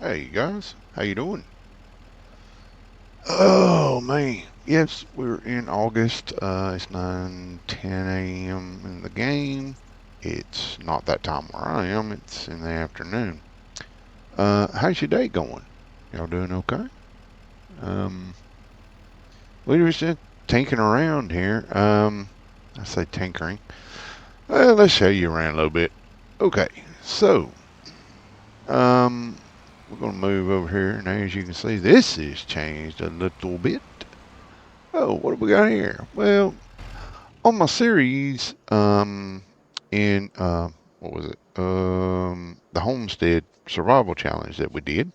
Hey guys, how you doing? Oh man, yes, we're in August. It's 9:10 a.m. in the game. It's not that time where I am. It's in the afternoon. How's your day going? Y'all doing okay? Um, we were just tinkering around here. I say tinkering. Let's show you around a little bit. Okay, so um, we're gonna move over here, and as you can see, this has changed a little bit. Oh, what have we got here? Well, on my series, in what was it? The Homestead Survival Challenge that we did,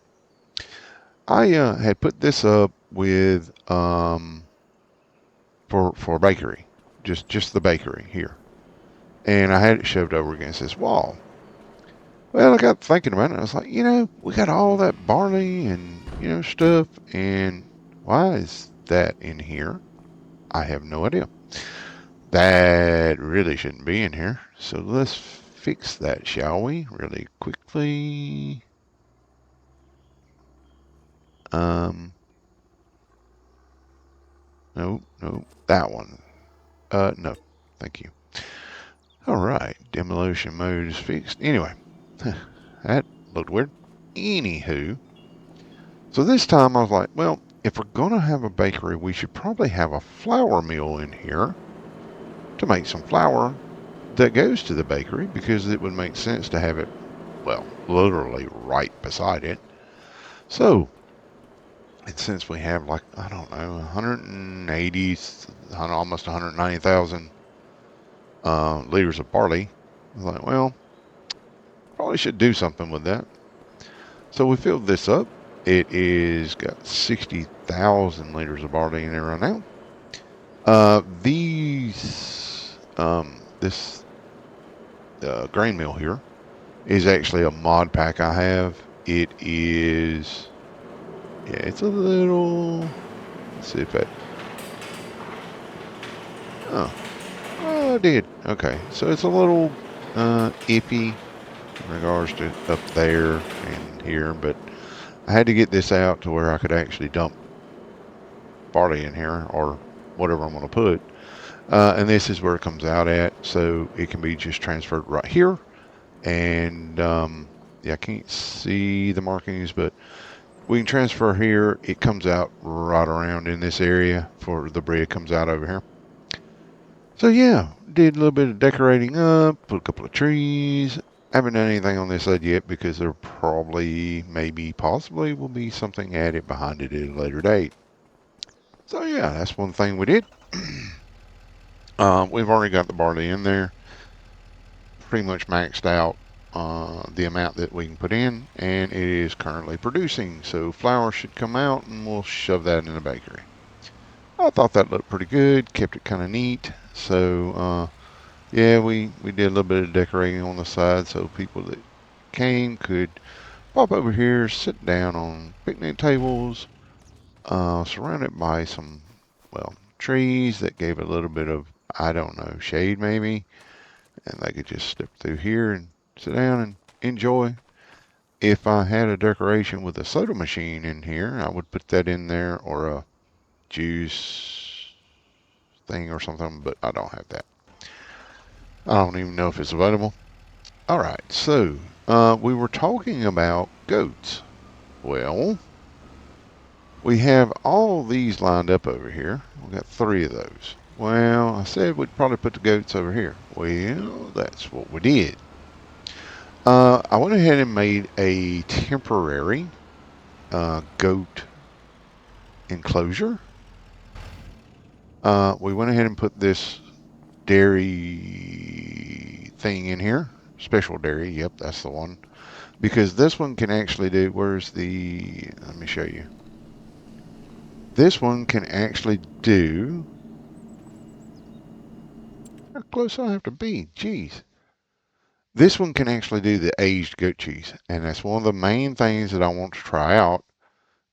I had put this up with for a bakery, just the bakery here, and I had it shoved over against this wall. Well, I got thinking about it. I was like, we got all that barley and stuff, and why is that in here? I have no idea. That really shouldn't be in here. So let's fix that, shall we? Really quickly. Um, no, no, that one. No, thank you. All right, demolition mode is fixed. Anyway, that looked weird. Anywho, so this time I was like, well, if we're gonna have a bakery, we should probably have a flour mill in here to make some flour that goes to the bakery because it would make sense to have it, well, literally right beside it. So, and since we have like, I don't know, 180, almost 190,000 liters of barley, I was like, well, probably should do something with that. So we filled this up. It is got 60,000 liters of barley in there right now. This grain mill here is actually a mod pack I have. It is, yeah, it's a little, let's see if that, oh, oh, I did. Okay, so it's a little iffy in regards to up there and here, but I had to get this out to where I could actually dump barley in here or whatever I'm going to put. And this is where it comes out at, so it can be just transferred right here. And yeah, I can't see the markings, but we can transfer here. It comes out right around in this area for the bread comes out over here. So yeah, did a little bit of decorating up, put a couple of trees. Haven't done anything on this side yet because there probably, maybe, possibly will be something added behind it at a later date. So yeah, that's one thing we did. We've already got the barley in there, pretty much maxed out the amount that we can put in, and it is currently producing. So flour should come out, and we'll shove that in the bakery. I thought that looked pretty good, kept it kind of neat. So yeah, we did a little bit of decorating on the side so people that came could pop over here, sit down on picnic tables, surrounded by some, well, trees that gave a little bit of, I don't know, shade maybe. And they could just step through here and sit down and enjoy. If I had a decoration with a soda machine in here, I would put that in there or a juice thing or something, but I don't have that. I don't even know if it's available. All right, so we were talking about goats. Well, we have all these lined up over here. We got three of those. Well, I said we'd probably put the goats over here. Well, that's what we did. I went ahead and made a temporary goat enclosure. We went ahead and put this dairy thing in here. Special dairy, yep, that's the one. Because this one can actually do, where's the, let me show you. This one can actually do, how close I have to be, jeez. This one can actually do the aged goat cheese. And that's one of the main things that I want to try out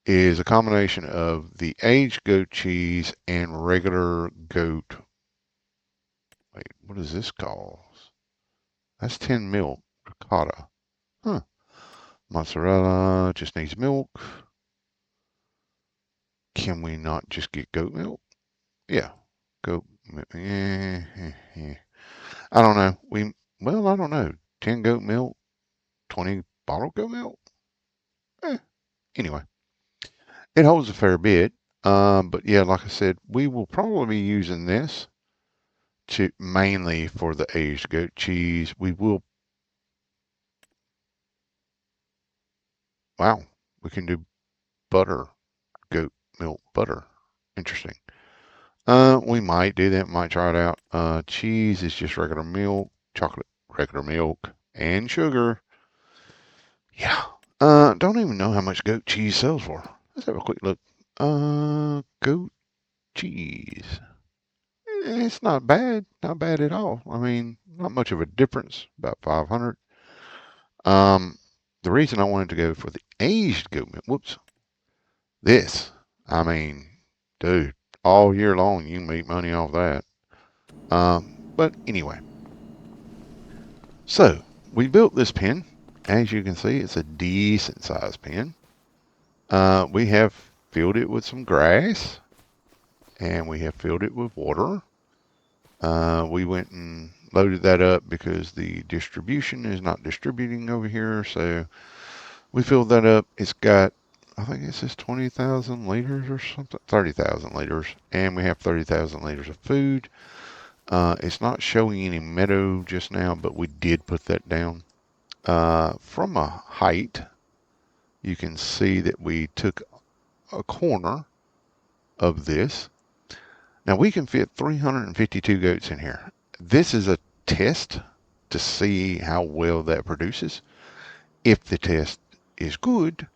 is a combination of the aged goat cheese and regular goat. Wait, what is this called? That's 10 milk ricotta. Huh. Mozzarella just needs milk. Can we not just get goat milk? Yeah, goat milk. Yeah. I don't know. Well, I don't know. 10 goat milk, 20 bottled goat milk. Eh, anyway, it holds a fair bit. But yeah, like I said, we will probably be using this to mainly for the aged goat cheese. We will. Wow, we can do butter, goat milk butter. Interesting. We might do that. Might try it out. Cheese is just regular milk, chocolate, regular milk, and sugar. Yeah. Don't even know how much goat cheese sells for. Let's have a quick look. Goat cheese. It's not bad. Not bad at all. I mean, not much of a difference. About 500. Um, the reason I wanted to go for the aged goat milk. Whoops. This. I mean, dude, all year long you can make money off that. But anyway, so we built this pen. As you can see, it's a decent sized pen. We have filled it with some grass and we have filled it with water. We went and loaded that up because the distribution is not distributing over here. So we filled that up. It's got, I think it says 20,000 liters or something, 30,000 liters. And we have 30,000 liters of food. It's not showing any meadow just now, but we did put that down. From a height, you can see that we took a corner of this. Now we can fit 352 goats in here. This is a test to see how well that produces. If the test is good,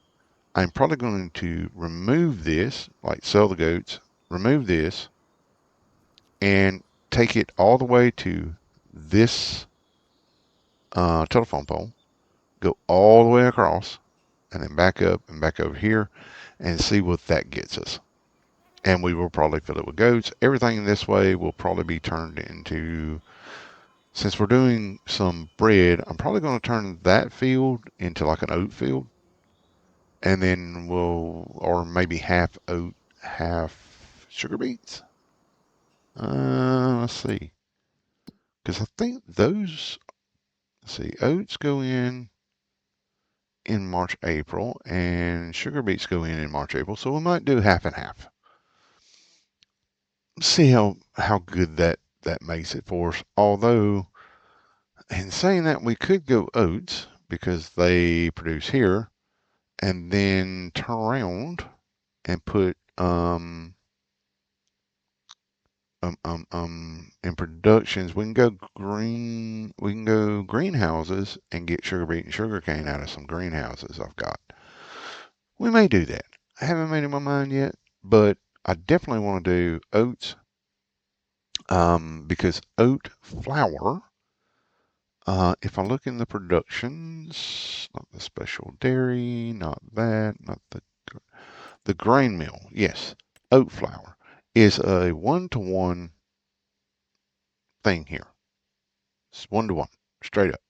I'm probably going to remove this, like sell the goats, remove this, and take it all the way to this telephone pole, go all the way across, and then back up and back over here, and see what that gets us. And we will probably fill it with goats. Everything this way will probably be turned into, since we're doing some bread, I'm probably going to turn that field into like an oat field. And then or maybe half oat, half sugar beets. Let's see. Because I think those, let's see, oats go in March, April, and sugar beets go in March, April. So we might do half and half. See how good that makes it for us. Although, in saying that, we could go oats because they produce here, and then turn around and put in productions we can go greenhouses and get sugar beet and sugar cane out of some greenhouses I've got. We may do that. I haven't made up my mind yet, but I definitely want to do oats because oat flour, if I look in the productions, not the special dairy, not that, not the grain mill, yes, oat flour is a 1-to-1 thing here. It's 1-to-1, straight up.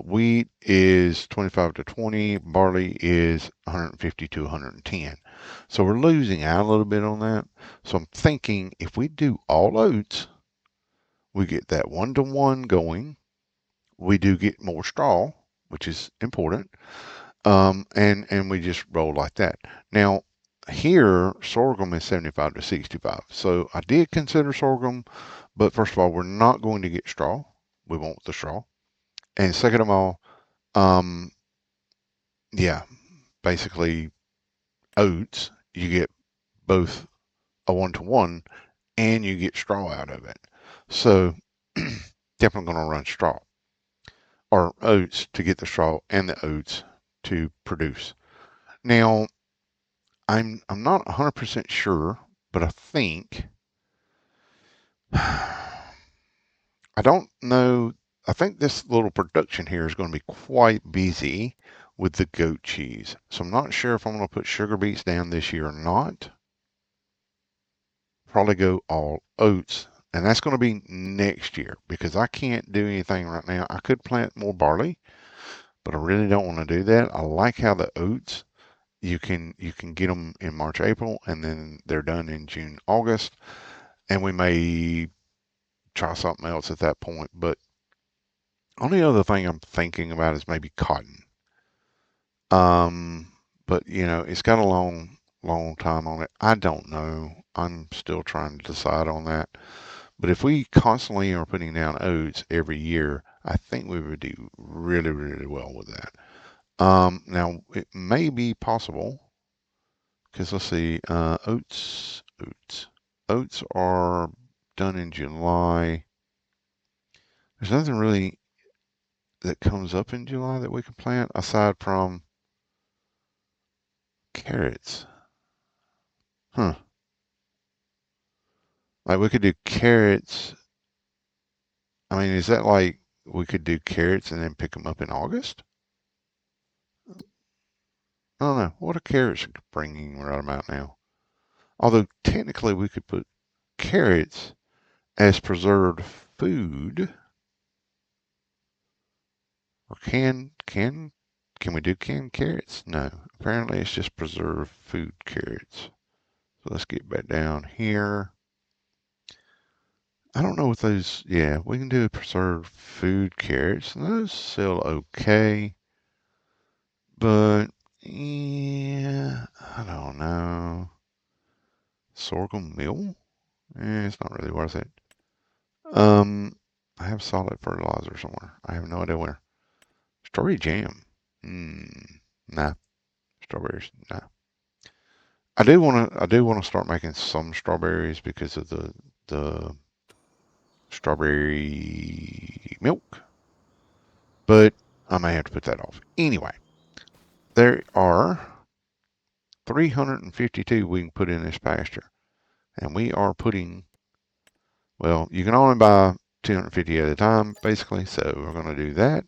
Wheat is 25-to-20, barley is 150-to-110. So we're losing out a little bit on that. So I'm thinking if we do all oats, we get that 1-to-1 going. We do get more straw, which is important. And we just roll like that. Now, here, sorghum is 75-to-65. So I did consider sorghum, but first of all, we're not going to get straw. We want the straw. And second of all, um, yeah, basically oats, you get both a 1-to-1 and you get straw out of it. So definitely going to run straw or oats to get the straw and the oats to produce. Now, I'm not 100% sure, but I think I don't know. I think this little production here is going to be quite busy with the goat cheese. So I'm not sure if I'm going to put sugar beets down this year or not. Probably go all oats. And that's going to be next year because I can't do anything right now. I could plant more barley, but I really don't want to do that. I like how the oats, you can get them in March, April, and then they're done in June, August, and we may try something else at that point. But only other thing I'm thinking about is maybe cotton. Um, but it's got a long time on it. I don't know. I'm still trying to decide on that. But if we constantly are putting down oats every year, I think we would do really, really well with that. Now it may be possible because let's see, oats are done in July. There's nothing really that comes up in July that we can plant aside from carrots. Huh. Like we could do carrots. I mean, is that like we could do carrots and then pick them up in August? I don't know. What are carrots bringing right about now? Although technically we could put carrots as preserved food, or can we do canned carrots? No. Apparently it's just preserved food carrots. So let's get back down here. I don't know what those, yeah, we can do preserved food carrots. Those sell okay, but yeah, I don't know. Sorghum meal? It's not really worth it. Um, I have solid fertilizer somewhere. I have no idea where. Strawberry jam. Nah. Strawberries. Nah. I do want to start making some strawberries because of the strawberry milk, but I may have to put that off. Anyway, there are 352 we can put in this pasture, and we are putting, well, you can only buy 250 at a time, basically, so we're going to do that,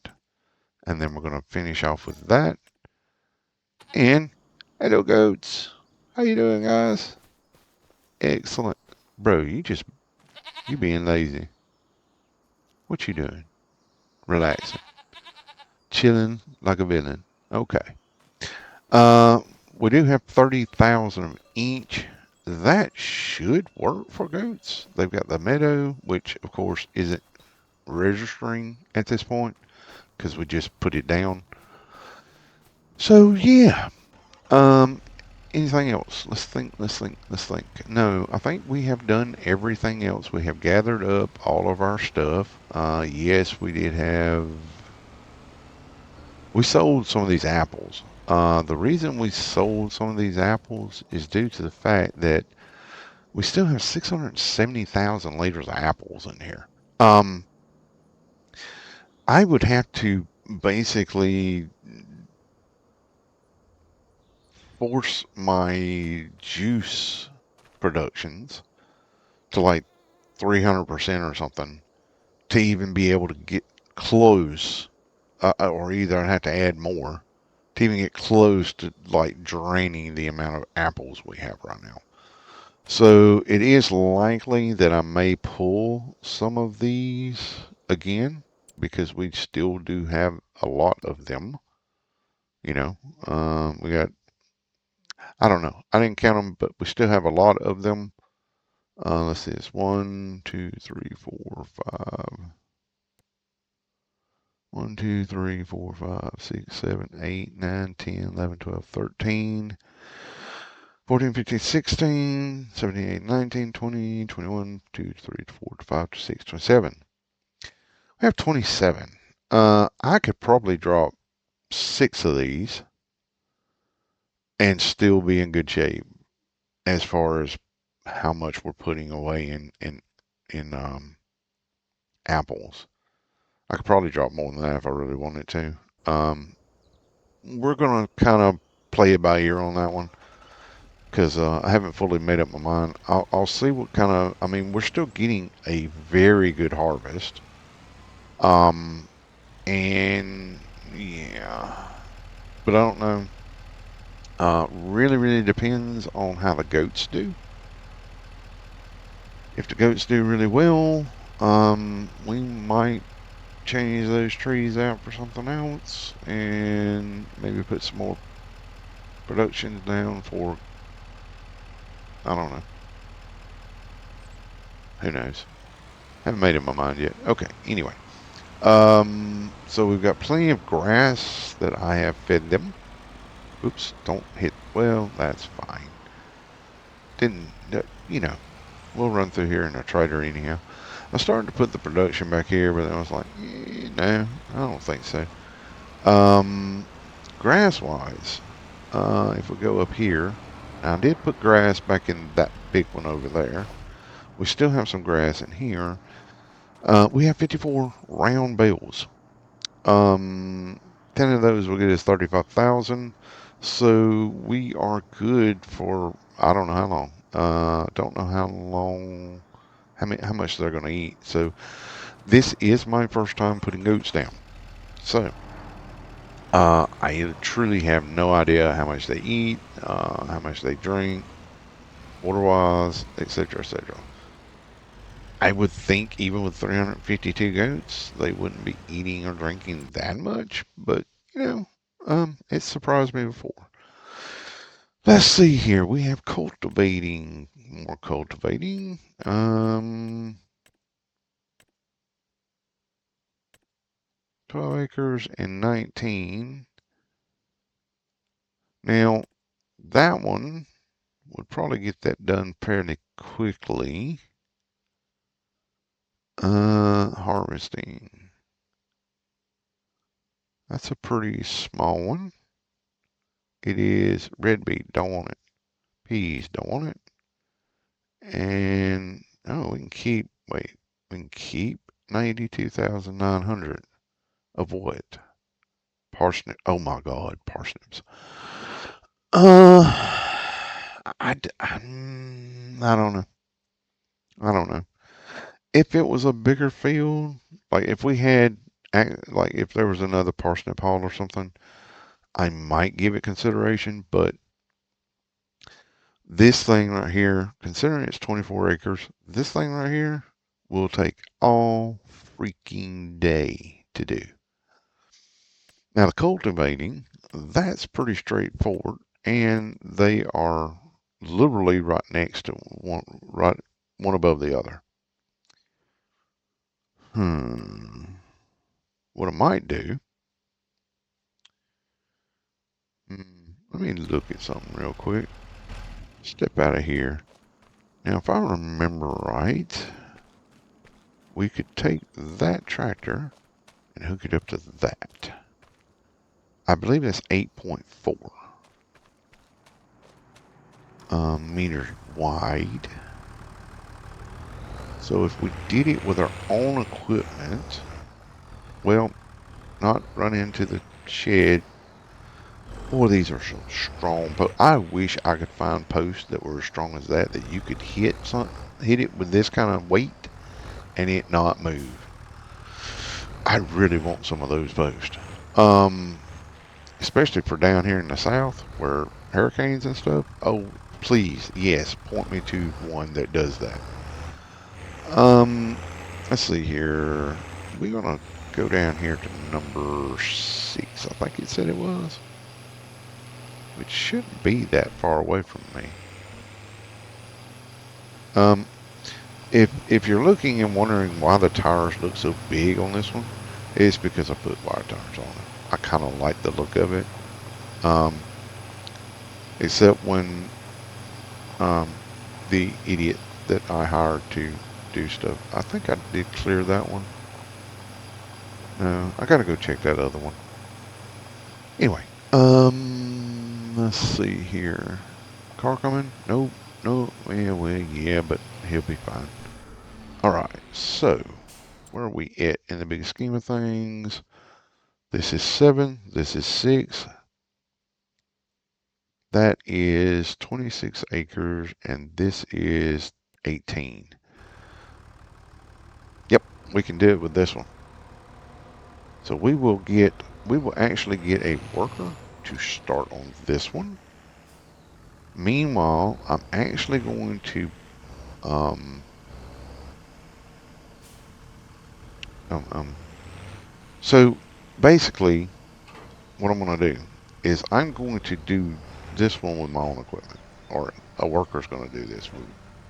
and then we're going to finish off with that. And hello, goats. How you doing, guys? Excellent. Bro, you being lazy. What you doing? Relaxing. Chilling like a villain. Okay. Uh, we do have 30,000 of each. That should work for goats. They've got the meadow, which of course isn't registering at this point because we just put it down. So yeah. Um, Anything else? Let's think. No, I think we have done everything else. We have gathered up all of our stuff. Yes, we sold some of these apples. The reason we sold some of these apples is due to the fact that we still have 670,000 liters of apples in here. Um, I would have to basically force my juice productions to like 300% or something to even be able to get close, or either I'd have to add more to even get close to like draining the amount of apples we have right now. So it is likely that I may pull some of these again because we still do have a lot of them. You know, we got, I don't know, I didn't count them, but we still have a lot of them. Let's see, it's 1, 2, 3, 4, 5. 1, 2, 3, 4, 5, 6, 7, 8, 9, 10, 11, 12, 13, 14, 15, 16, 17, 18, 19, 20, 21, 2, 3, 4, 5, 6, 27. We have 27. I could probably drop 6 of these and still be in good shape as far as how much we're putting away in apples. I could probably drop more than that if I really wanted to. We're gonna kind of play it by ear on that one because I haven't fully made up my mind. I'll see what kind of. I mean, we're still getting a very good harvest. Um, and yeah, but I don't know. Really, really depends on how the goats do. If the goats do really well, we might change those trees out for something else, and maybe put some more productions down for, I don't know. Who knows? Haven't made up my mind yet. Okay, anyway. So we've got plenty of grass that I have fed them. Oops, don't hit. Well, that's fine. Didn't, you know, we'll run through here in a trader anyhow. I started to put the production back here, but I was like, no, I don't think so. Grass-wise, if we go up here, I did put grass back in that big one over there. We still have some grass in here. We have 54 round bales. 10 of those will get us 35,000. So we are good for, I don't know how long. Don't know how long, how much they're going to eat. So this is my first time putting goats down. So I truly have no idea how much they eat, how much they drink, water-wise, etc., etc. I would think even with 352 goats, they wouldn't be eating or drinking that much, but you know, it surprised me before. Let's see here. We have cultivating, more cultivating. 12 acres and 19. Now, that one would probably get that done fairly quickly. Harvesting. That's a pretty small one. It is red beet, don't want it. Peas, don't want it. And, oh, we can keep, wait, we can keep 92,900 of what? Parsnip, oh my God, parsnips. Uh, I don't know. I don't know. If it was a bigger field, like if we had, like if there was another parsnip hall or something, I might give it consideration, but this thing right here, considering it's 24 acres, this thing right here will take all freaking day to do. Now the cultivating, that's pretty straightforward, and they are literally right next to one, right one above the other. What I might do, let me look at something real quick. Step out of here. Now, if I remember right, we could take that tractor and hook it up to that. I believe that's 8.4 meters wide. So if we did it with our own equipment, well, not run into the shed. Boy, these are so strong. I wish I could find posts that were as strong as that you could hit it with this kind of weight and it not move. I really want some of those posts. Especially for down here in the south where hurricanes and stuff. Oh, please, yes, point me to one that does that. Let's see here. We're gonna go down here to number 6. I think it said it was. Which shouldn't be that far away from me. If you're looking and wondering why the tires look so big on this one, it's because I put wire tires on it. I kind of like the look of it. Except when the idiot that I hired to do stuff. I think I did clear that one. No, I gotta go check that other one. Anyway, let's see here. Car coming? Nope, no. Well, yeah, but he'll be fine. All right, so where are we at in the big scheme of things? This is 7. This is 6. That is 26 acres, and this is 18. Yep, we can do it with this one. So we will actually get a worker to start on this one. Meanwhile, I'm actually going to, um, So basically, what I'm going to do is I'm going to do this one with my own equipment, or a worker's going to do this with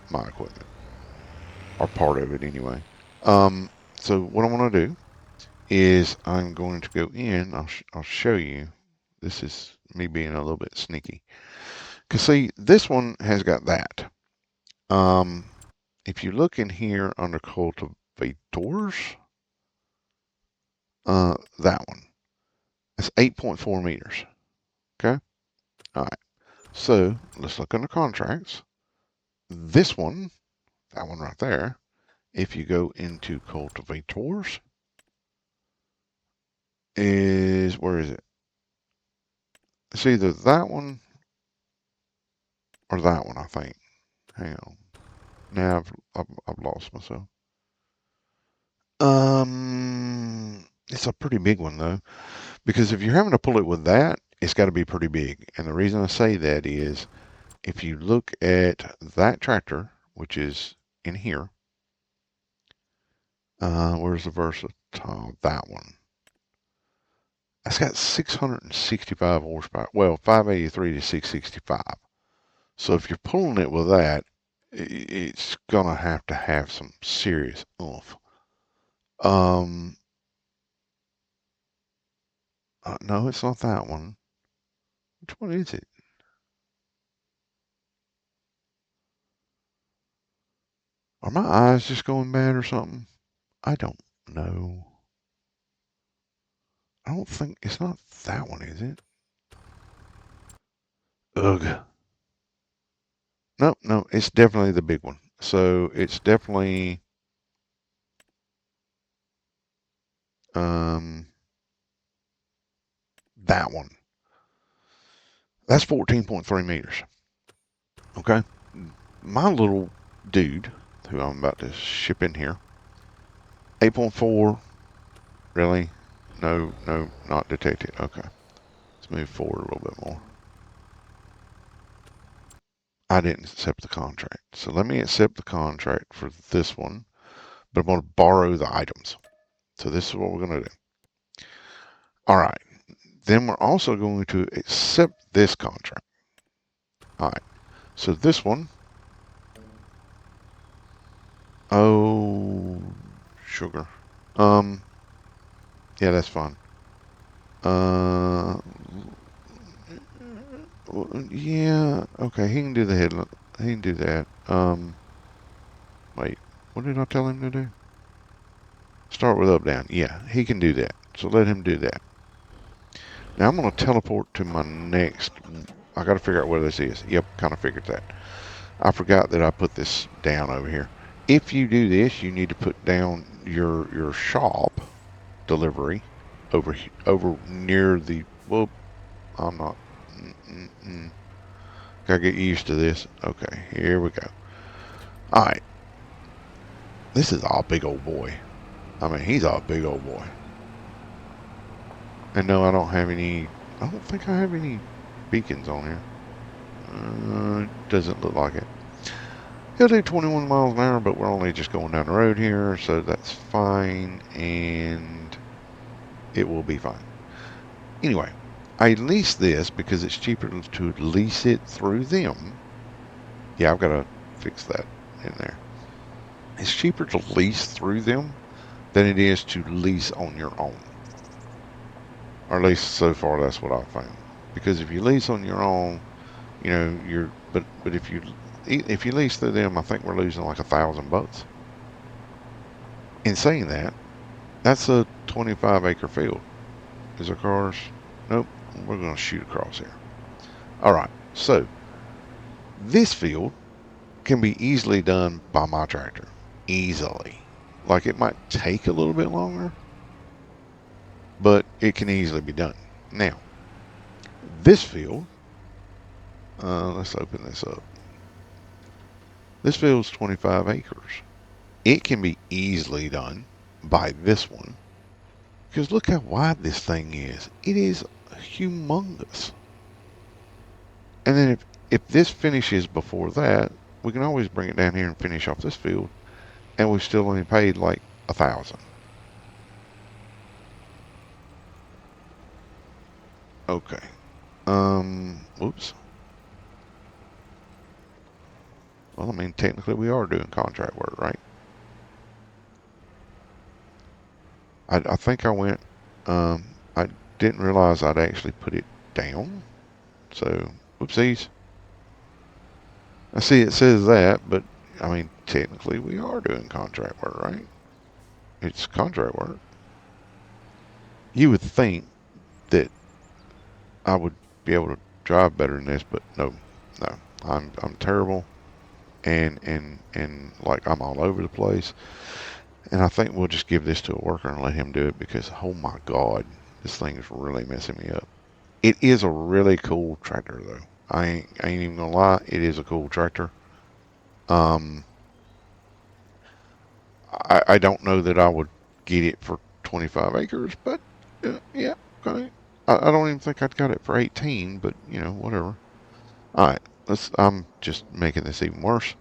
my equipment, or part of it anyway. So what I'm going to do is I'm going to go in. I'll show you. This is me being a little bit sneaky. Cause see, this one has got that. Um, if you look in here under cultivators, that one. It's 8.4 meters. Okay. All right. So let's look under contracts. This one, that one right there. If you go into cultivators, is where is it? It's either that one or that one, I think. Hang on. Now I've lost myself. It's a pretty big one though, because if you're having to pull it with that, it's got to be pretty big. And the reason I say that is if you look at that tractor, which is in here, where's the Versatile? That one. That's got 665 horsepower. Well, 583 to 665. So if you're pulling it with that, it's gonna have to have some serious oomph. Um, no, it's not that one. Which one is it? Are my eyes just going bad or something? I don't know. I don't think it's not that one, is it? Ugh. No, no, it's definitely the big one. So it's definitely um that one. That's 14.3 meters. Okay. My little dude, who I'm about to ship in here, 8.4. Really? No, no, not detected. Okay. Let's move forward a little bit more. I didn't accept the contract. So let me accept the contract for this one, but I'm going to borrow the items. So this is what we're going to do. All right. Then we're also going to accept this contract. All right. So this one, oh, sugar. Um, yeah, that's fine. Uh, yeah, okay, he can do the headline. He can do that. Wait, what did I tell him to do? Start with up, down. Yeah, he can do that. So let him do that. Now I'm going to teleport to my next. I got to figure out where this is. Yep, kind of figured that. I forgot that I put this down over here. If you do this, you need to put down your shop delivery over near the. Well, I'm not. Gotta get used to this. Okay, here we go. All right, this is a big old boy. I mean, he's a big old boy. And no, I don't have any. I don't think I have any beacons on here. Doesn't look like it. He'll do 21 miles an hour, but we're only just going down the road here, so that's fine, and it will be fine. Anyway, I lease this because it's cheaper to lease it through them. Yeah, I've got to fix that in there. It's cheaper to lease through them than it is to lease on your own. Or at least so far that's what I've found. Because if you lease on your own, you know, but if you lease through them, I think we're losing like $1,000. In saying that, that's a 25-acre field. Is there cars? Nope. We're going to shoot across here. All right. So this field can be easily done by my tractor. Easily. Like it might take a little bit longer, but it can easily be done. Now, this field, let's open this up. This field's 25 acres. It can be easily done by this one because look how wide this thing is. It is humongous. And then if this finishes before that, we can always bring it down here and finish off this field, and we still only paid like 1,000. Okay. Whoops. Well, I mean, technically we are doing contract work, right? I think I went, I didn't realize I'd actually put it down. So, whoopsies. I see it says that, but I mean, technically we are doing contract work, right? It's contract work. You would think that I would be able to drive better than this, but no, no. I'm terrible and like I'm all over the place. And I think we'll just give this to a worker and let him do it because oh my God, this thing is really messing me up. It is a really cool tractor though. I ain't even gonna lie, it is a cool tractor. Um, I don't know that I would get it for 25 acres, but yeah, okay. I don't even think I'd got it for 18, but you know, whatever. All right, I'm just making this even worse.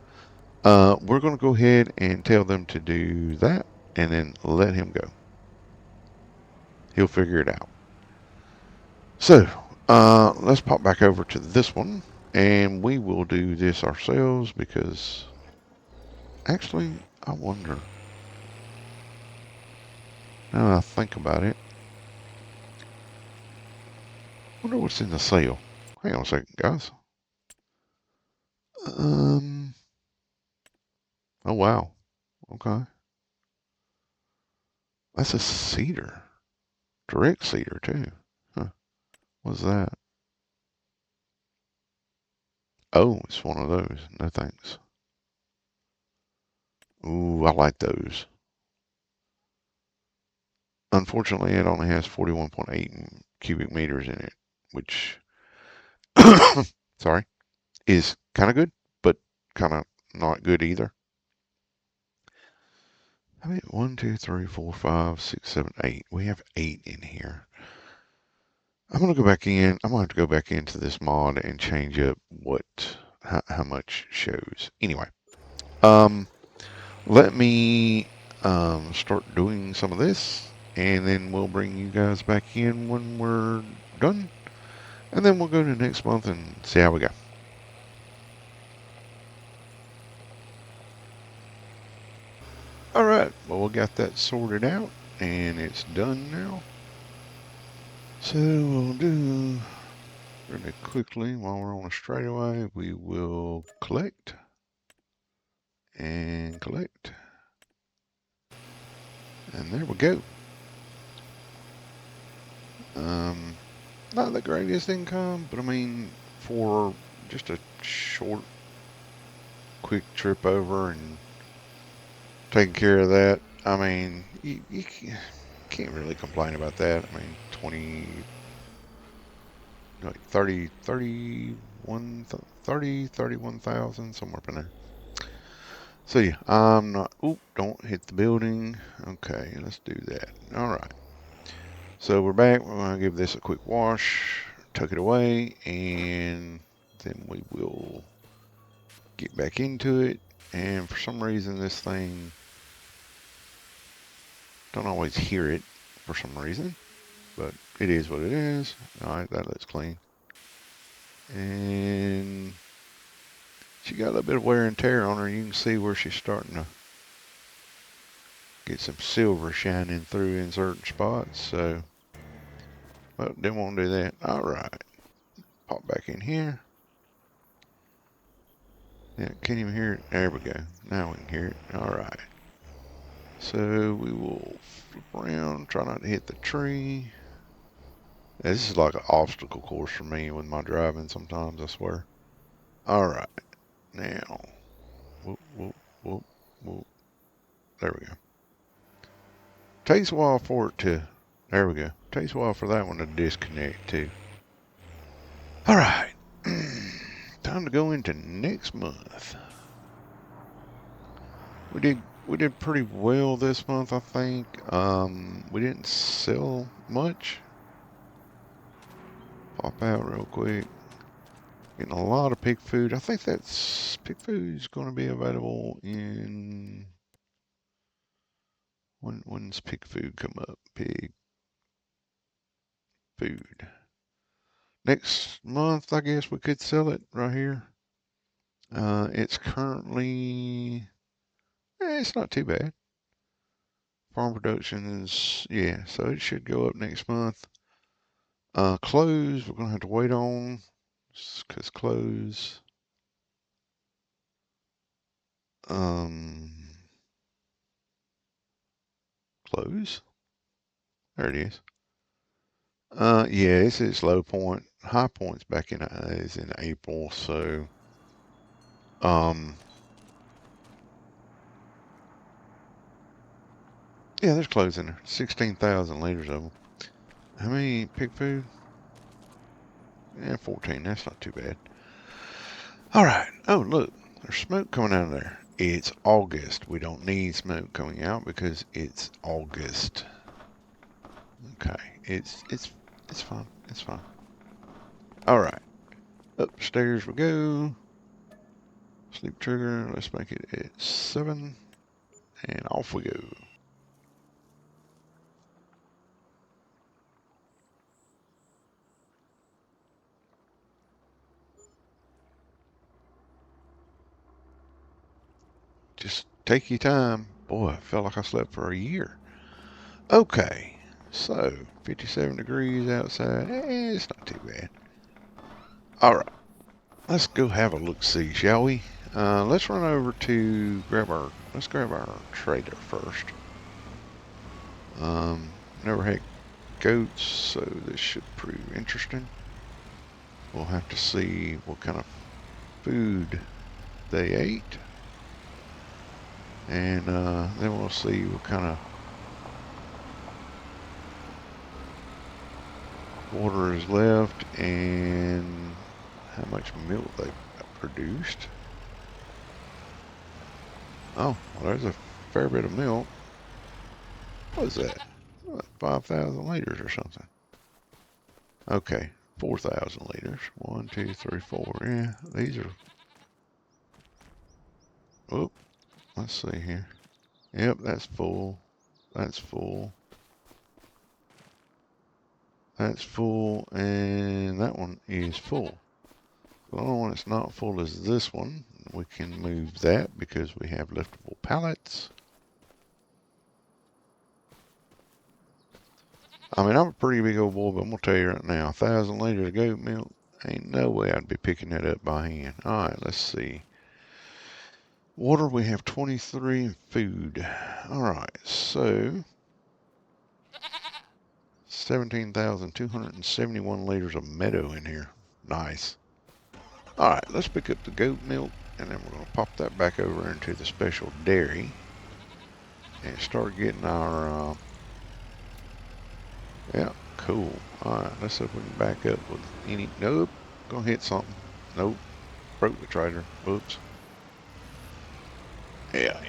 We're gonna go ahead and tell them to do that, and then let him go. He'll figure it out. So, let's pop back over to this one, and we will do this ourselves because actually, I wonder. Now that I think about it, wonder what's in the sale. Hang on a second, guys. Um. Oh wow. Okay. That's a cedar. Direct cedar too. Huh. What's that? Oh, it's one of those. No thanks. Ooh, I like those. Unfortunately, it only has 41.8 cubic meters in it, which, sorry, is kind of good, but kind of not good either. I mean, 1, 2, 3, 4, 5, 6, 7, 8. We have 8 in here. I'm gonna go back in. I'm gonna have to go back into this mod and change up how much shows. Anyway, um, let me start doing some of this, and then we'll bring you guys back in when we're done, and then we'll go to next month and see how we go. All right. Well, we got that sorted out, and it's done now. So we'll do really quickly while we're on a straightaway. We will collect and collect, and there we go. Um, Not the greatest income, but I mean, for just a short, quick trip over and taking care of that, I mean, you can't really complain about that. I mean, 20, like 30, 31, 30, 31,000, somewhere up in there. So yeah, I'm not, oop, don't hit the building. Okay, let's do that. All right. So we're back. We're going to give this a quick wash, tuck it away, and then we will get back into it. And for some reason, this thing, don't always hear it for some reason, but it is what it is. All right, that looks clean. And she got a little bit of wear and tear on her. You can see where she's starting to get some silver shining through in certain spots. So, well, didn't want to do that. All right, pop back in here. Yeah, can't even hear it. There we go. Now we can hear it. All right. So we will flip around, try not to hit the tree. Yeah, this is like an obstacle course for me with my driving sometimes, I swear. All right. Now, whoop, whoop, whoop, whoop. There we go. Takes a while for it to, there we go. Takes a while for that one to disconnect too. All right. Time to go into next month. We did pretty well this month, I think. We didn't sell much. Pop out real quick. Getting a lot of pig food. I think that's pig food is going to be available in when's pig food come up? Pig food. Next month, I guess we could sell it right here. It's currently, it's not too bad. Farm production is, yeah, so it should go up next month. Clothes, we're gonna have to wait on, because clothes, um, clothes, there it is. Yeah, it's its low point. High point's back in, is in April, so, um, yeah, there's clothes in there. 16,000 liters of them. How many pig food? Yeah, 14. That's not too bad. All right. Oh, look. There's smoke coming out of there. It's August. We don't need smoke coming out because it's August. Okay. It's fine. It's fine. All right. Upstairs we go. Sleep trigger. Let's make it at 7. And off we go. Just take your time. Boy, I felt like I slept for a year. Okay. So, 57 degrees outside. It's not too bad. All right. Let's go have a look-see, shall we? Let's run over to let's grab our trader first. Never had goats, so this should prove interesting. We'll have to see what kind of food they ate. And then we'll see what kind of water is left and how much milk they produced. Oh, well, there's a fair bit of milk. What is that? 5,000 liters or something. Okay, 4,000 liters. 1, 2, 3, 4. Yeah, these are. Oh, let's see here. Yep, that's full. That's full. That's full, and that one is full. The only one that's not full is this one. We can move that because we have liftable pallets. I mean, I'm a pretty big old boy, but I'm gonna tell you right now, 1,000 liters of goat milk, ain't no way I'd be picking that up by hand. All right, let's see. Water, we have 23, and food. All right, so 17,271 liters of meadow in here. Nice. All right, let's pick up the goat milk, and then we're going to pop that back over into the special dairy and start getting our, yeah, cool. All right, let's see if we can back up with any, nope, gonna hit something. Nope, broke the trader. Whoops. Yeah.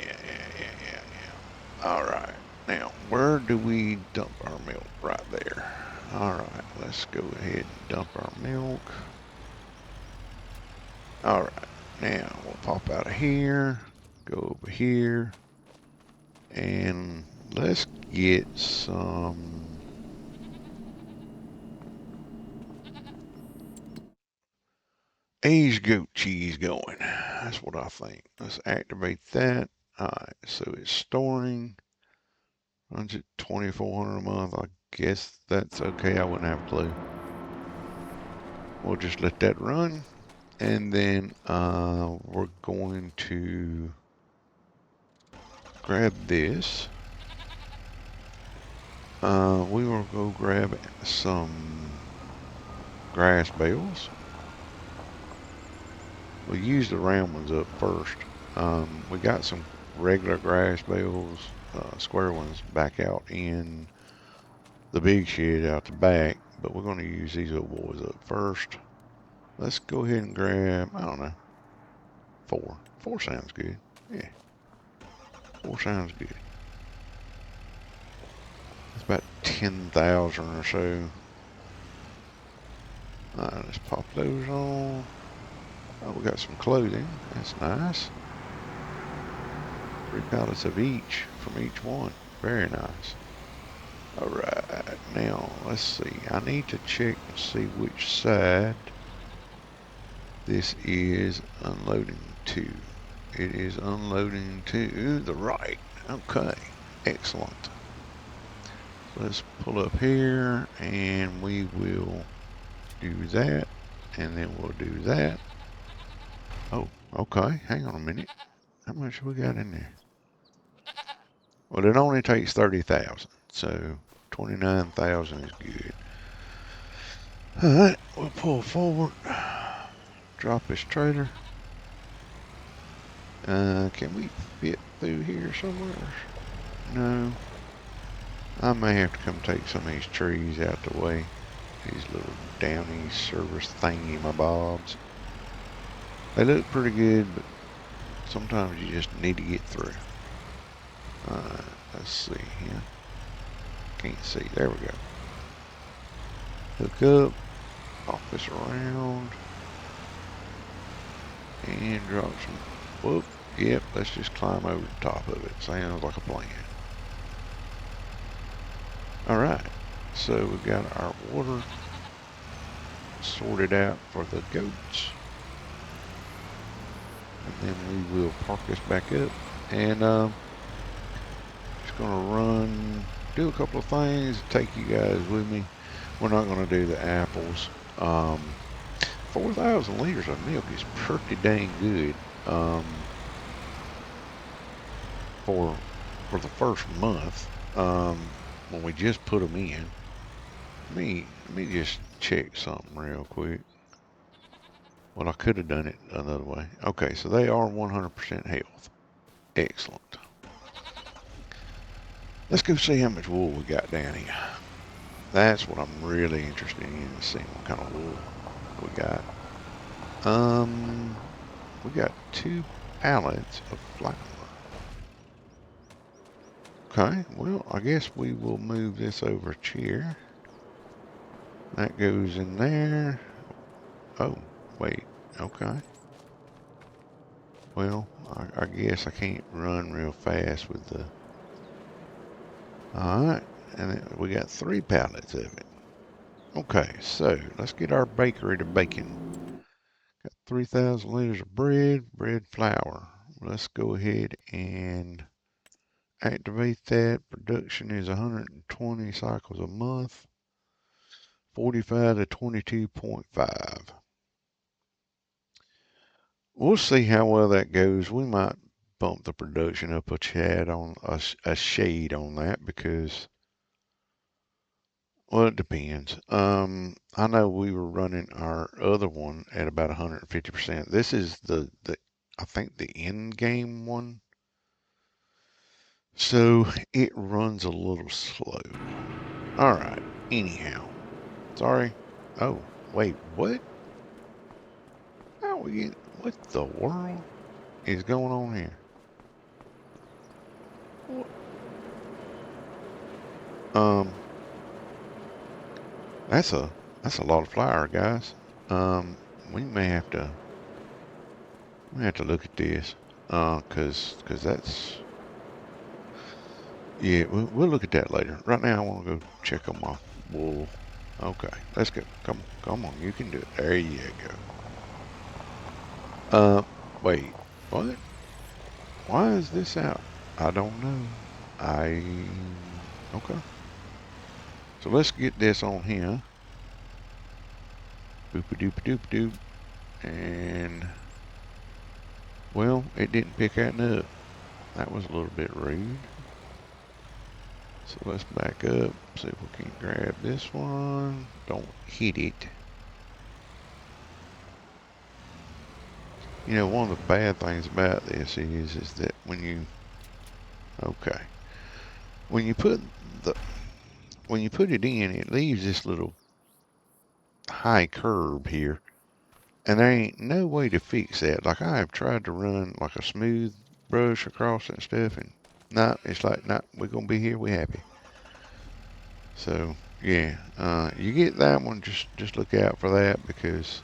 All right, now where do we dump our milk? Right there. All right, let's go ahead and dump our milk. All right, now we'll pop out of here, go over here, and let's get some aged goat cheese going. That's what I think. Let's activate that. All right, so it's storing. Runs at 2,400 a month. I guess that's okay. I wouldn't have a clue. We'll just let that run. And then we're going to grab this. We will go grab some grass bales. We'll use the round ones up first. We got some regular grass bales, square ones, back out in the big shed out the back, but we're going to use these old boys up first. Let's go ahead and grab, I don't know, 4. 4 sounds good. Yeah, 4 sounds good. It's about 10,000 or so. Alright, let's pop those on. Oh, we got some clothing. That's nice. 3 pallets of each from each one. Very nice. Alright, now let's see. I need to check and see which side this is unloading to. It is unloading to the right. Okay, excellent. Let's pull up here and we will do that, and then we'll do that. Oh, okay, hang on a minute. How much we got in there? Well, it only takes 30,000, so 29,000 is good. Alright, we'll pull forward, drop this trailer. Can we fit through here somewhere? No. I may have to come take some of these trees out the way. These little downy service thingy-my-bobs. They look pretty good, but sometimes you just need to get through. Let's see here. Can't see. There we go. Hook up. Off this around. And drop some. Whoop. Yep, let's just climb over the top of it. Sounds like a plan. Alright. So we've got our water sorted out for the goats. And then we will park this back up. And just gonna run, do a couple of things, take you guys with me. We're not gonna do the apples. 4,000 liters of milk is pretty dang good for the first month when we just put them in. Let me just check something real quick. Well, I could have done it another way. Okay, so they are 100% health. Excellent. Let's go see how much wool we got down here. That's what I'm really interested in, seeing what kind of wool we got. We got 2 pallets of flour. Okay, well, I guess we will move this over here. That goes in there. Oh, wait, okay. Well, I guess I can't run real fast with the... Alright, and then we got 3 pallets of it. Okay, so let's get our bakery to baking. Got 3,000 liters of bread flour. Let's go ahead and activate that. Production is 120 cycles a month. 45 to 22.5. We'll see how well that goes. We might bump the production up a shade on that because, well, it depends. I know we were running our other one at about 150%. This is the I think the end game one. So it runs a little slow. All right. Anyhow, sorry. Oh, wait, what? How we get? What the world is going on here? What? That's a lot of flour, guys. We may have to look at this, cause that's, yeah, we'll look at that later. Right now, I want to go check on my wool. Okay, let's go. Come on, you can do it. There you go. Wait, what? Why is this out? I don't know. Okay. So let's get this on here. Boop-a-doop-a-doop-a-doop. And, well, it didn't pick that up. That was a little bit rude. So let's back up, see if we can grab this one. Don't hit it. You know, one of the bad things about this is that when you, okay, when you put it in, it leaves this little high curb here, and there ain't no way to fix that. Like, I have tried to run like a smooth brush across and stuff, and no, it's like, no, we're gonna be here, we happy. So yeah, you get that one, just look out for that, because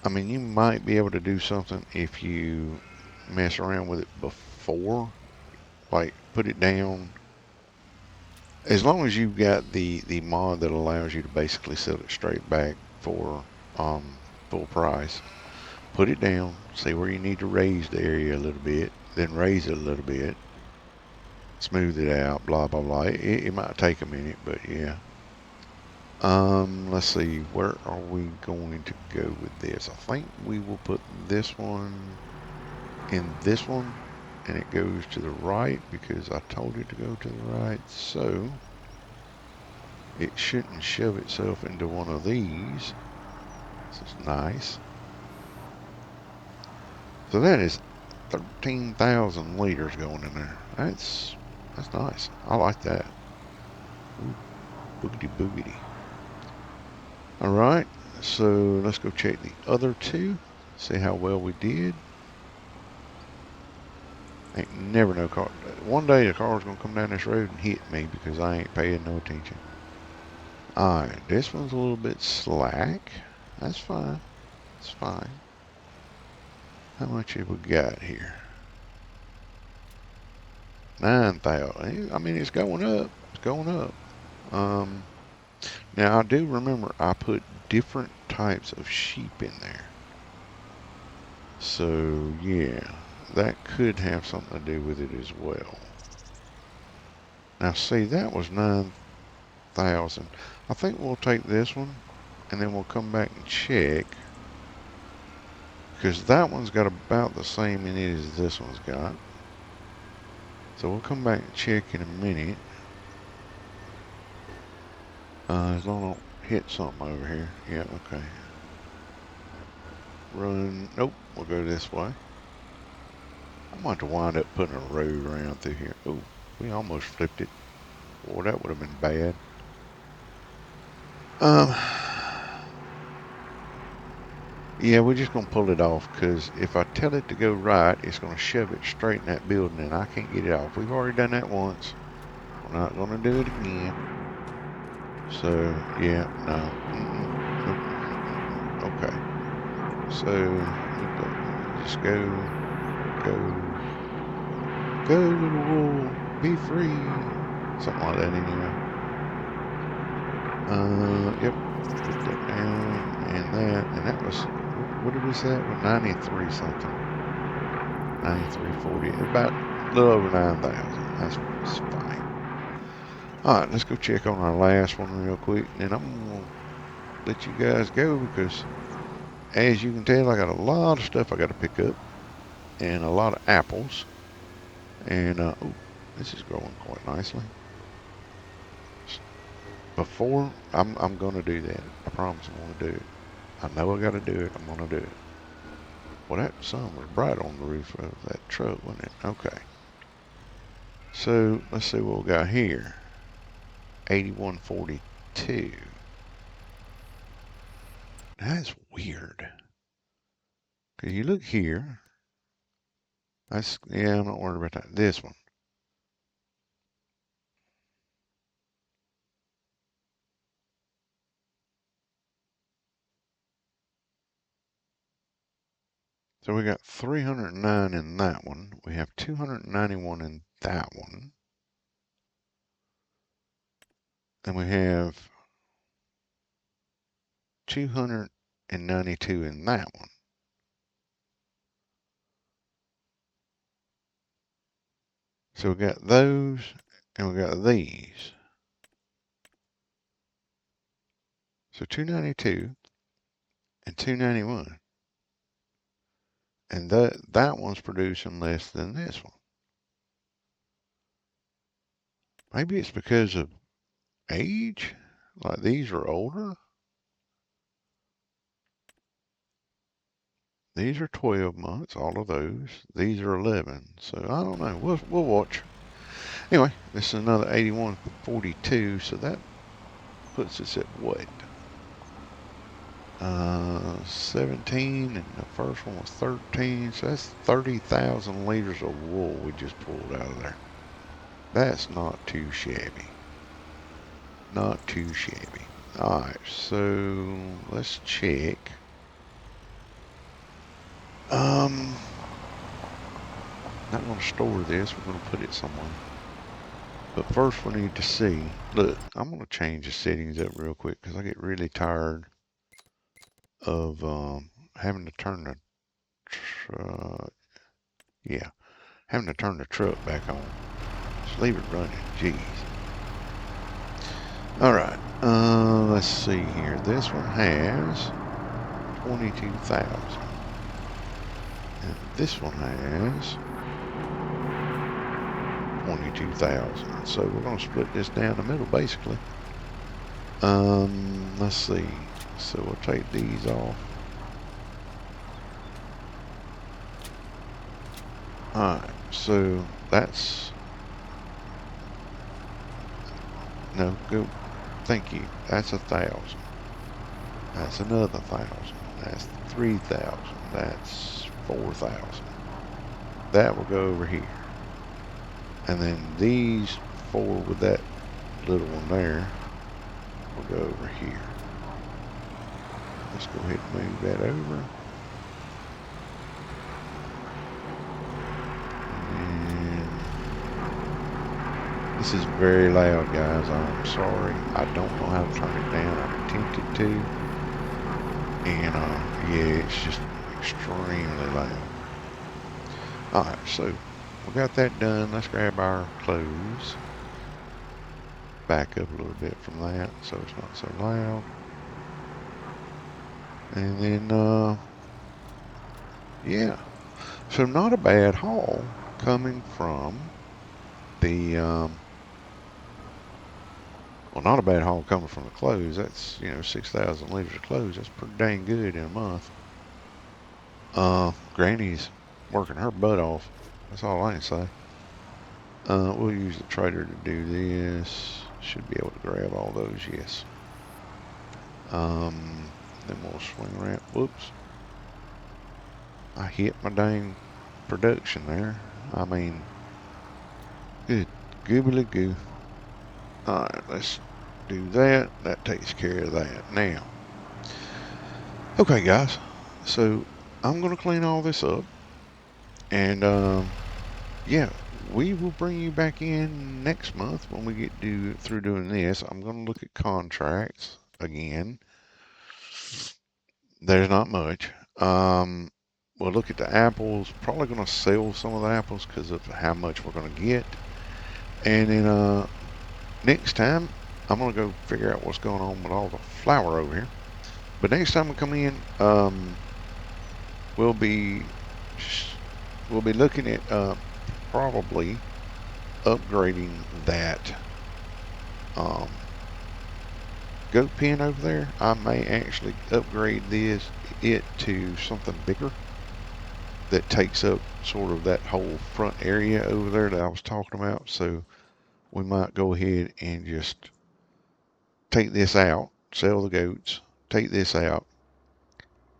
I mean, you might be able to do something if you mess around with it before, like put it down as long as you've got the mod that allows you to basically sell it straight back for full price, put it down, see where you need to raise the area a little bit, then raise it a little bit, smooth it out, blah blah blah. It might take a minute, but yeah. Let's see, where are we going to go with this? I think we will put this one in this one, and it goes to the right because I told it to go to the right, so it shouldn't shove itself into one of these. This is nice. So that is 13,000 liters going in there. That's nice. I like that. Ooh, boogity boogity. All right, so let's go check the other two, see how well we did. Ain't never no car. One day the car's gonna come down this road and hit me because I ain't paying no attention. All right, this one's a little bit slack. That's fine. It's fine. How much have we got here? 9,000. I mean, it's going up. It's going up. Now I do remember I put different types of sheep in there. So yeah, that could have something to do with it as well. Now see, that was 9,000. I think we'll take this one and then we'll come back and check, because that one's got about the same in it as this one's got. So we'll come back and check in a minute. As long as I don't hit something over here. Yeah, okay. Run. Nope, we'll go this way. I'm going to wind up putting a road around through here. Oh, we almost flipped it. Boy, that would have been bad. Yeah, we're just going to pull it off, because if I tell it to go right, it's going to shove it straight in that building, and I can't get it off. We've already done that once. We're not going to do it again. So, yeah, no. Okay. So, just go, little wool, be free. Something like that, anyway. Yep. Put that down, and that was, what did we say? It was 93 something. 93.40. About a little over 9,000. That's fine. All right, let's go check on our last one real quick, and I'm gonna let you guys go because, as you can tell, I got a lot of stuff I got to pick up, and a lot of apples. And oh, this is growing quite nicely. Before I'm gonna do that. I promise I'm gonna do it. I know I got to do it. I'm gonna do it. Well, that sun was bright on the roof of that truck, wasn't it? Okay. So let's see what we got here. 81.42. That's weird. Cause you look here. That's, yeah, I'm not worried about that. This one. So we got 309 in that one. We have 291 in that one. And we have 292 in that one. So we got those and we got these. So 292 and 291. And that one's producing less than this one. Maybe it's because of age? Like these are older? These are 12 months, all of those. These are 11. So I don't know. We'll watch. Anyway, this is another 81.42. So that puts us at what? 17, and the first one was 13. So that's 30,000 liters of wool we just pulled out of there. That's not too shabby. Not too shabby. Alright, so let's check. Not going to store this. We're going to put it somewhere. But first we need to see, look, I'm going to change the settings up real quick because I get really tired of having to turn the truck, yeah, having to turn the truck back on. Just leave it running, jeez. All right, let's see here. This one has 22,000. And this one has 22,000. So we're going to split this down the middle, basically. Let's see. So we'll take these off. Alright, so that's... No, go. Thank you. That's 1,000. That's another 1,000. That's 3,000. That's 4,000. That will go over here. And then these four with that little one there will go over here. Let's go ahead and move that over. And this is very loud, guys. I'm sorry. I don't know how to turn it down. I'm tempted to. And yeah, it's just extremely loud. Alright, so we got that done. Let's grab our clothes. Back up a little bit from that so it's not so loud. And then, yeah. So not a bad haul coming from the, well, not a bad haul coming from the clothes. That's, 6,000 liters of clothes. That's pretty dang good in a month. Granny's working her butt off. That's all I can say. We'll use the trader to do this. Should be able to grab all those, yes. Then we'll swing around. Whoops. I hit my dang production there. I mean, good goobly goo. Alright, let's do that. That takes care of that. Now, okay, guys. So, I'm going to clean all this up. And, yeah, we will bring you back in next month when we get through doing this. I'm going to look at contracts again. There's not much. We'll look at the apples. Probably going to sell some of the apples because of how much we're going to get. And then next time, I'm going to go figure out what's going on with all the flour over here. But next time we come in, we'll be looking at probably upgrading that goat pen over there. I may actually upgrade it to something bigger that takes up sort of that whole front area over there that I was talking about. So we might go ahead and just take this out, sell the goats, take this out,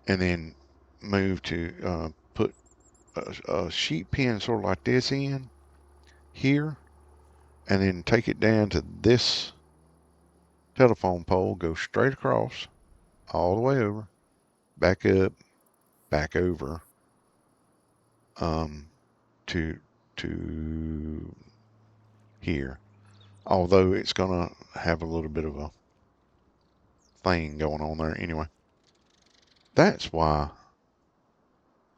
and then move to put a sheep pen sort of like this in here, and then take it down to this telephone pole, go straight across, all the way over, back up, back over, to here. Although it's gonna have a little bit of a thing going on there anyway. That's why.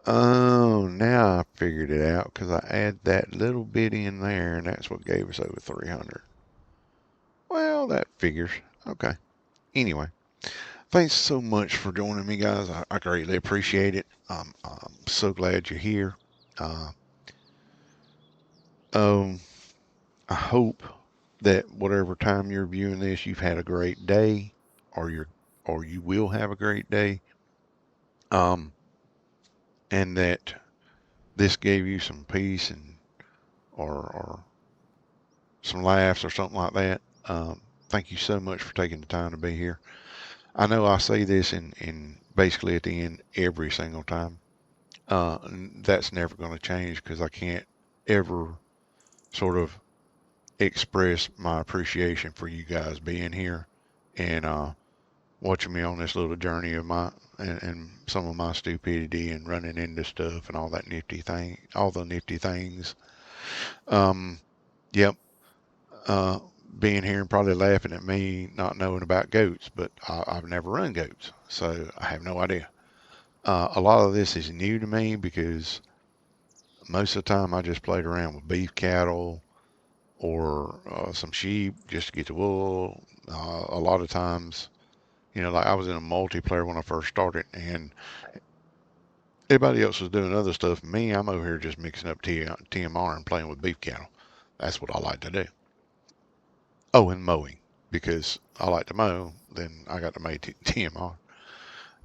Oh, now I figured it out because I add that little bit in there, and that's what gave us over 300. Well, that figures. Okay. Anyway, thanks so much for joining me, guys. I greatly appreciate it. I'm so glad you're here. Um, I hope that whatever time you're viewing this, you've had a great day, or you will have a great day. And that this gave you some peace and or some laughs or something like that. Thank you so much for taking the time to be here. I know I say this in basically at the end every single time. And that's never going to change because I can't ever sort of express my appreciation for you guys being here and watching me on this little journey of my and some of my stupidity and running into stuff and all the nifty things. Yep. uh, being here and probably laughing at me not knowing about goats, but I've never run goats, so I have no idea. A lot of this is new to me because most of the time I just played around with beef cattle or some sheep just to get the wool. A lot of times, like I was in a multiplayer when I first started, and everybody else was doing other stuff. Me, I'm over here just mixing up TMR and playing with beef cattle. That's what I like to do. Oh, and mowing because I like to mow. Then I got to make TMR.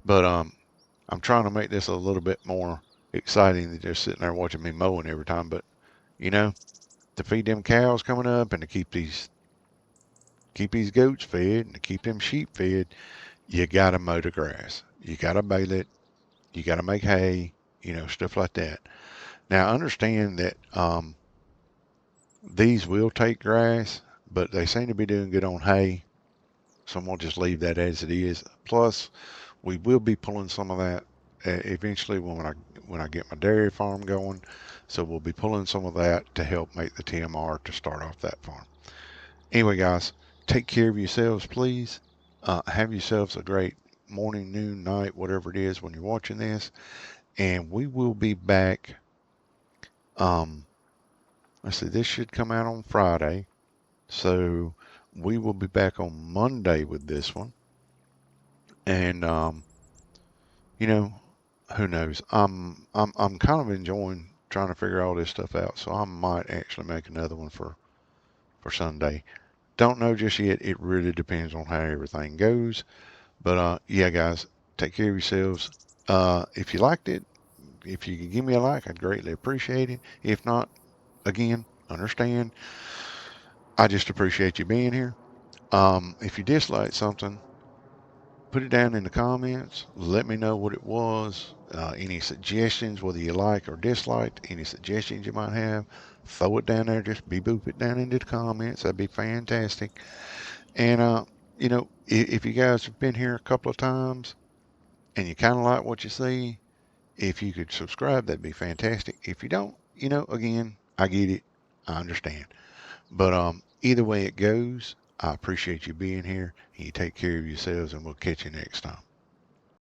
But I'm trying to make this a little bit more exciting than just sitting there watching me mowing every time. But you know, to feed them cows coming up and to keep these goats fed and to keep them sheep fed, you gotta mow the grass. You gotta bale it. You gotta make hay. Stuff like that. Now understand that these will take grass, but they seem to be doing good on hay. So I'm gonna just leave that as it is. Plus, we will be pulling some of that eventually when I get my dairy farm going. So we'll be pulling some of that to help make the TMR to start off that farm. Anyway, guys, take care of yourselves, please. Have yourselves a great morning, noon, night, whatever it is when you're watching this. And we will be back. Um, let's see, this should come out on Friday. So we will be back on Monday with this one. And you know, who knows? I'm kind of enjoying trying to figure all this stuff out. So I might actually make another one for Sunday. Don't know just yet. It really depends on how everything goes. But yeah, guys, take care of yourselves. If you liked it, if you could give me a like, I'd greatly appreciate it. If not, again, understand. I just appreciate you being here. If you dislike something, put it down in the comments. Let me know what it was. Any suggestions, whether you like or disliked, any suggestions you might have, throw it down there. Just be boop it down into the comments. That'd be fantastic. And, if you guys have been here a couple of times and you kind of like what you see, if you could subscribe, that'd be fantastic. If you don't, again, I get it. I understand. But either way it goes, I appreciate you being here. And you take care of yourselves, and we'll catch you next time.